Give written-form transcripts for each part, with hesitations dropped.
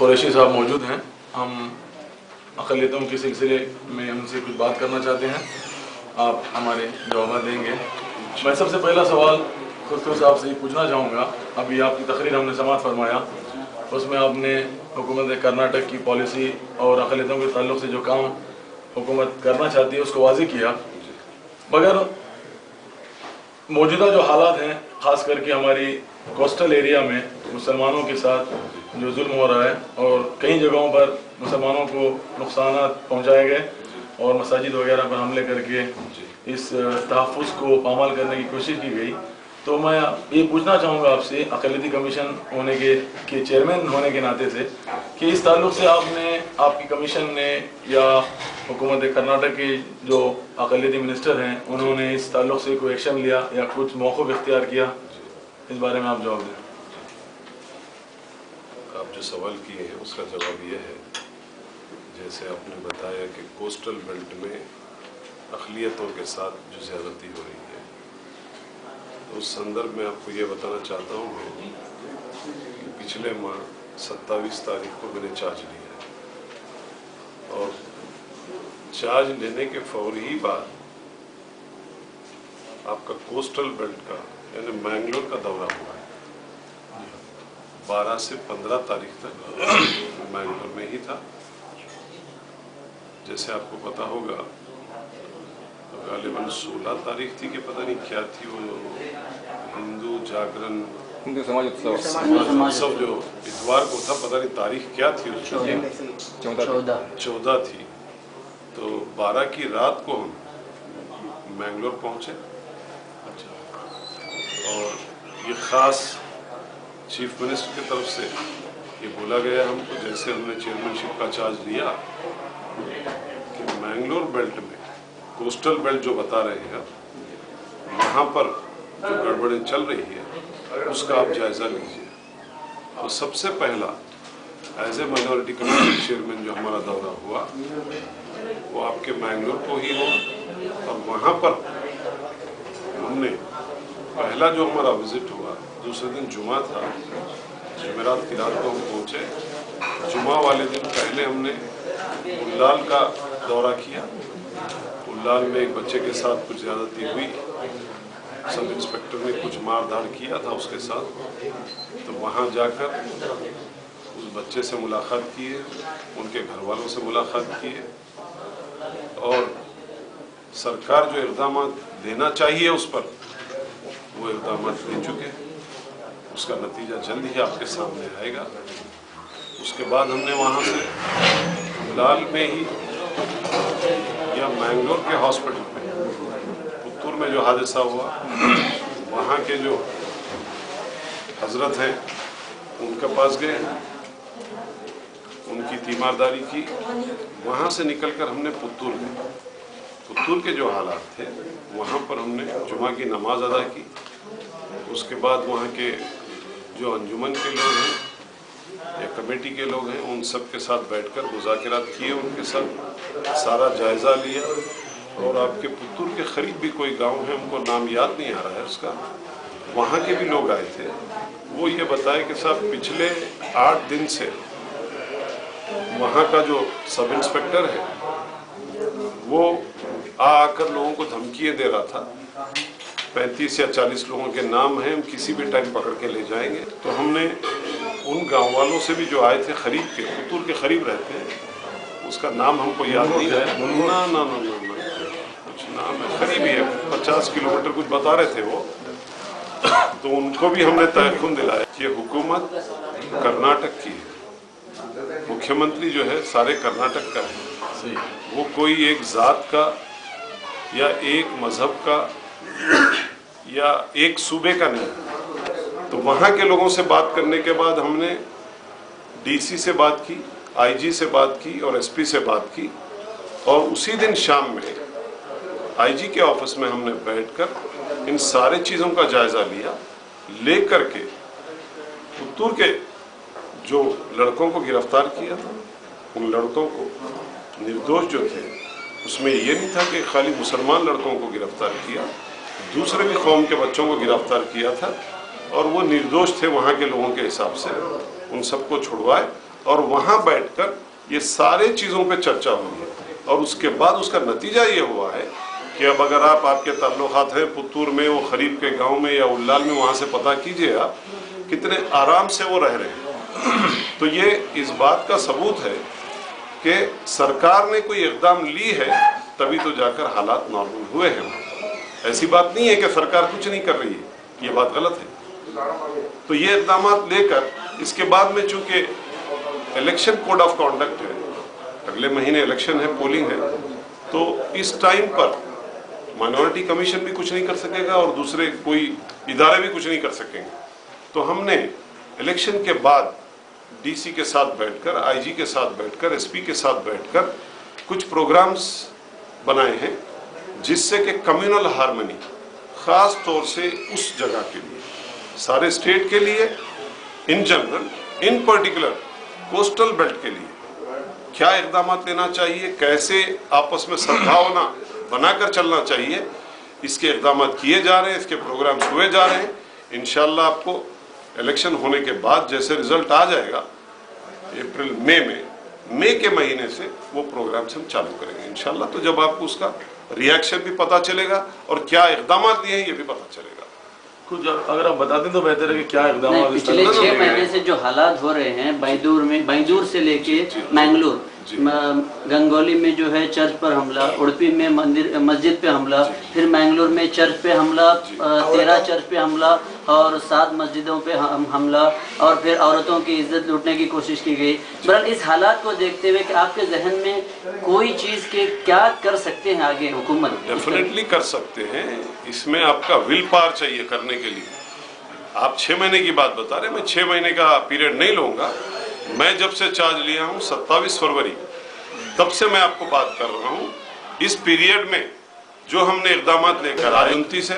कुरैशी साहब मौजूद हैं। हम अक़लियतों के सिलसिले में उनसे कुछ बात करना चाहते हैं, आप हमारे जवाब देंगे। मैं सबसे पहला सवाल खुसरो साहब से पूछना चाहूँगा। अभी आपकी तकरीर हमने समाअत फरमाया, उसमें आपने हुकूमत कर्नाटक की पॉलिसी और अक़लियतों के ताल्लुक़ से जो काम हुकूमत करना चाहती है उसको वाज़ेह किया, मगर मौजूदा जो हालात हैं, ख़ास करके हमारी कोस्टल एरिया में मुसलमानों के साथ जो जुल्म हो रहा है और कई जगहों पर मुसलमानों को नुकसानात पहुंचाए गए और मसाजिद वगैरह पर हमले करके इस तहफ़्फ़ुज़ को पामाल करने की कोशिश की गई। तो मैं ये पूछना चाहूँगा आपसे, अक़लियती कमीशन होने के चेयरमैन होने के नाते से, कि इस ताल्लुक़ से आपकी कमीशन ने या हुकूमत कर्नाटक के जो अक़लियती मिनिस्टर हैं उन्होंने इस ताल्लुक़ से कोई एक्शन लिया या कुछ मौक़िफ़ इख्तियार किया? इस बारे में आप जवाब दें। आप जो सवाल किए हैं उसका जवाब ये है, जैसे आपने बताया कि कोस्टल बेल्ट में अक़लियतों के साथ जो ज़्यादती हो रही है, तो उस संदर्भ में आपको ये बताना चाहता हूँ मैं कि पिछले माह 27 तारीख को मैंने चार्ज लिया है और चार्ज लेने के फौरी ही बाद आपका कोस्टल बेल्ट का यानी मैंगलोर का दौरा हुआ है। 12 से 15 तारीख तक मैंगलोर में ही था। जैसे आपको पता होगा तो गालिबन 16 तारीख थी कि पता नहीं क्या थी, वो हिंदू जागरण हिंदू समाज उत्सव जो इतवार को था, पता नहीं तारीख क्या थी उस दिन, 14 थी। तो 12 की रात को हम मैंगलोर पहुंचे और ये ख़ास चीफ मिनिस्टर की तरफ से ये बोला गया हमको, जैसे हमने चेयरमैनशिप का चार्ज लिया, कि मैंगलोर बेल्ट में कोस्टल बेल्ट जो बता रहे हैं यहाँ पर जो गड़बड़ें चल रही है उसका आप जायज़ा लीजिए। तो सबसे पहला as a minority committee chairman जो हमारा दौरा हुआ वो आपके मैंगलोर को ही हो, और वहाँ पर हमने पहला जो हमारा विजिट हुआ, दूसरे दिन जुमा था, जुमेरात की रात को हम पहुँचे। जुमा वाले दिन पहले हमने उल्लाल का दौरा किया। उल्लाल में एक बच्चे के साथ कुछ ज़्यादती हुई, सब इंस्पेक्टर ने कुछ मारधाड़ किया था उसके साथ। तो वहाँ जाकर उस बच्चे से मुलाकात किए, उनके घर वालों से मुलाकात किए और सरकार जो इक़दाम लेना चाहिए उस पर वो इक़दाम ले चुके हैं। उसका नतीजा जल्द ही आपके सामने आएगा। उसके बाद हमने वहाँ से लाल में ही या मैंगलोर के हॉस्पिटल में, पुत्तूर में जो हादसा हुआ, वहाँ के जो हजरत हैं उनके पास गए, उनकी तीमारदारी की। वहाँ से निकलकर हमने पुत्तूर गए। पुत्तूर के जो हालात थे वहाँ पर हमने जुमा की नमाज अदा की। उसके बाद वहाँ के जो अंजुमन के लोग हैं या कमेटी के लोग हैं उन सब के साथ बैठकर मुज़ाकरात किए, उनके साथ सारा जायज़ा लिया। और आपके पुत्तूर के करीब भी कोई गांव है, हमको नाम याद नहीं आ रहा है उसका, वहाँ के भी लोग आए थे। वो ये बताए कि साहब पिछले 8 दिन से वहाँ का जो सब इंस्पेक्टर है वो आकर लोगों को धमकियाँ दे रहा था। 35 या 40 लोगों के नाम हैं, हम किसी भी टाइम पकड़ के ले जाएंगे। तो हमने उन गांव वालों से भी जो आए थे करीब के, पुत्तूर के करीब रहते हैं, उसका नाम हमको याद नहीं है, ना कुछ नाम है, करीब ही है, 50 किलोमीटर कुछ बता रहे थे वो। तो उनको भी हमने तयक़ुन दिलाया कि हुकूमत कर्नाटक की है, मुख्यमंत्री जो है सारे कर्नाटक का है, वो कोई एक ज़ात का या एक मज़हब का या एक सूबे का नहीं। तो वहाँ के लोगों से बात करने के बाद हमने डीसी से बात की, आईजी से बात की और एसपी से बात की। और उसी दिन शाम में आईजी के ऑफिस में हमने बैठकर इन सारे चीज़ों का जायज़ा लिया, लेकर के पुत्तूर के जो लड़कों को गिरफ्तार किया था, उन लड़कों को निर्दोष जो थे, उसमें ये नहीं था कि खाली मुसलमान लड़कों को गिरफ्तार किया, दूसरे भी कौम के बच्चों को गिरफ्तार किया था और वो निर्दोष थे वहाँ के लोगों के हिसाब से, उन सबको छुड़वाए और वहाँ बैठकर ये सारे चीज़ों पे चर्चा हुई है और उसके बाद उसका नतीजा ये हुआ है कि अब अगर आपके ताल्लुकात हैं पुत्तूर में, वो खरीब के गांव में या उल्लाल में, वहाँ से पता कीजिए आप कितने आराम से वो रह रहे हैं। तो ये इस बात का सबूत है कि सरकार ने कोई इक़दाम ली है तभी तो जाकर हालात नॉर्मल हुए हैं। ऐसी बात नहीं है कि सरकार कुछ नहीं कर रही है, ये बात गलत है। तो ये इक़दाम लेकर इसके बाद में चूँकि इलेक्शन कोड ऑफ कॉन्डक्ट है, अगले महीने इलेक्शन है, पोलिंग है, तो इस टाइम पर माइनॉरिटी कमीशन भी कुछ नहीं कर सकेगा और दूसरे कोई इदारे भी कुछ नहीं कर सकेंगे। तो हमने इलेक्शन के बाद डीसी के साथ बैठकर, आईजी के साथ बैठकर, एसपी के साथ बैठकर कुछ प्रोग्राम्स बनाए हैं जिससे कि कम्युनल हार्मनी, ख़ास तौर से उस जगह के लिए, सारे स्टेट के लिए, in general, in particular coastal belt के लिए क्या इक़दाम लेना चाहिए, कैसे आपस में सद्भावना बनाकर चलना चाहिए, इसके इक़दाम किए जा रहे हैं, इसके प्रोग्राम्स हुए जा रहे हैं। इंशाल्लाह आपको इलेक्शन होने के बाद जैसे रिजल्ट आ जाएगा अप्रैल मई के महीने से वो प्रोग्राम्स हम चालू करेंगे इंशाल्लाह। तो जब आपको उसका रिएक्शन भी पता चलेगा और क्या इक़दाम लिए हैं ये भी पता चलेगा। कुछ अगर आप बता दें तो बेहतर है कि क्या इक़दाम पिछले 6 महीने से जो हालात हो रहे हैं बैदूर से लेके मैंगलोर, गंगोली में जो है चर्च पर हमला, उड़पी में मस्जिद पे हमला, फिर मैंगलोर में चर्च पे हमला, 13 चर्च पे हमला और 7 मस्जिदों पे हमला और फिर औरतों की इज्जत लूटने की कोशिश की गई। बहरहाल इस हालात को देखते हुए कि आपके जहन में कोई चीज़ के क्या कर सकते हैं आगे हुकूमत? डेफिनेटली कर सकते हैं, इसमें आपका विल पावर चाहिए करने के लिए। आप 6 महीने की बात बता रहे हैं, मैं 6 महीने का पीरियड नहीं लूँगा। मैं जब से चार्ज लिया हूँ 27 फरवरी, तब से मैं आपको बात कर रहा हूँ। इस पीरियड में जो हमने इक़दाम लेकर आए 29 है,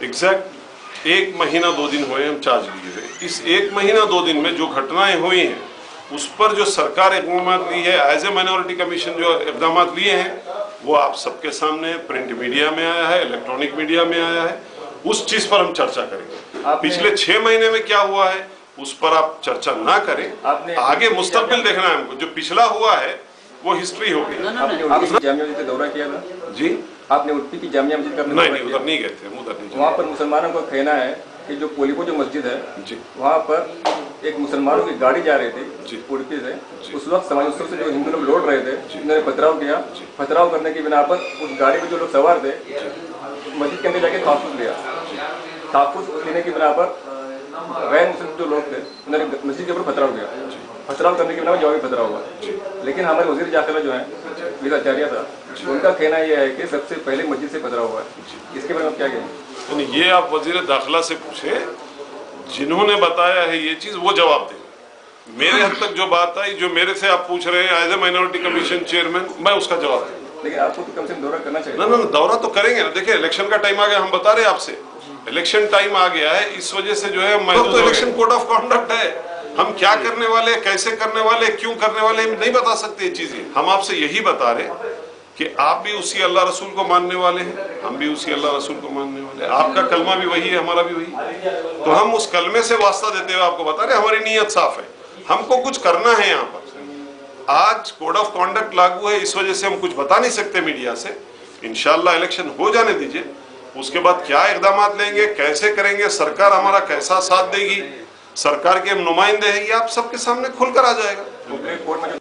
एग्जैक्ट 1 महीना 2 दिन हुए हम चार्ज लिए हुए। इस 1 महीना 2 दिन में जो घटनाएं हुई हैं उस पर जो सरकार इक़दाम ली है, एज ए माइनॉरिटी कमीशन जो इक़दाम लिए हैं वो आप सबके सामने प्रिंट मीडिया में आया है, इलेक्ट्रॉनिक मीडिया में आया है। उस चीज़ पर हम चर्चा करेंगे। पिछले 6 महीने में क्या हुआ है उस पर आप चर्चा ना करें, आगे मुस्तकबिल देखना है हमको। जो पिछला हुआ है वो हिस्ट्री हो गई। आपने जामिया मस्जिद का दौरा किया था जी? आपने उड़पी की जामिया मस्जिद का नहीं, उधर नहीं गए थे, उधर नहीं। वहाँ पर मुसलमानों का कहना है कि जो पोलिको जो मस्जिद है जी, वहाँ पर एक मुसलमानों की गाड़ी जा रही थी उड़पी से। उस वक्त समाज उत्सव से जो हिंदू लोग लौट रहे थे, उन्होंने पथराव किया। पथराव करने की बिना पर उस गाड़ी में जो लोग सवार थे मस्जिद के अंदर जाके तहफ़्फ़ुज़ लिया। तहफ़्फ़ुज़ लेने की बिना पर गैर मुस्लिम जो लोग थे उन्होंने मस्जिद के ऊपर पथराव किया। पथराव करने के बिना जवाबी पथराव हुआ। लेकिन हमारे वज़ीर दाखिला जो है विधाचार्य साहब, उनका कहना यह है कि सबसे पहले मस्जिद से पथराव हुआ है। इसके बारे में क्या कहेंगे? ये आप वज़ीर दाखिला से पूछे, जिन्होंने बताया है ये चीज़ वो जवाब दें। मेरे हद तक जो बात आई, जो मेरे से आप पूछ रहे हैं as a minority commission chairman, मैं उसका जवाब दूँ। लेकिन आपको तो कम से कम दौरा करना चाहिए। ना, दौरा तो करेंगे ना। देखिए इलेक्शन का टाइम आ गया, हम बता रहे हैं आपसे इलेक्शन टाइम आ गया है, इस वजह से जो है तो इलेक्शन कोड ऑफ कॉन्डक्ट है। हम क्या करने वाले, कैसे करने वाले, क्यों करने वाले, हम नहीं बता सकते ये चीजें। हम आपसे यही बता रहे कि आप भी उसी अल्लाह रसूल को मानने वाले हैं, हम भी उसी अल्लाह रसूल को मानने वाले हैं। आपका कलमा भी वही है, हमारा भी वही है। तो हम उस कलमे से वास्ता देते हुए आपको बता रहे हमारी नीयत साफ है, हमको कुछ करना है। यहाँ पर आज कोड ऑफ कॉन्डक्ट लागू है, इस वजह से हम कुछ बता नहीं सकते मीडिया से। इंशाल्लाह इलेक्शन हो जाने दीजिए, उसके बाद क्या इक़दाम लेंगे, कैसे करेंगे, सरकार हमारा कैसा साथ देगी, सरकार के हम नुमाइंदे हैं, ये आप सबके सामने खुलकर आ जाएगा।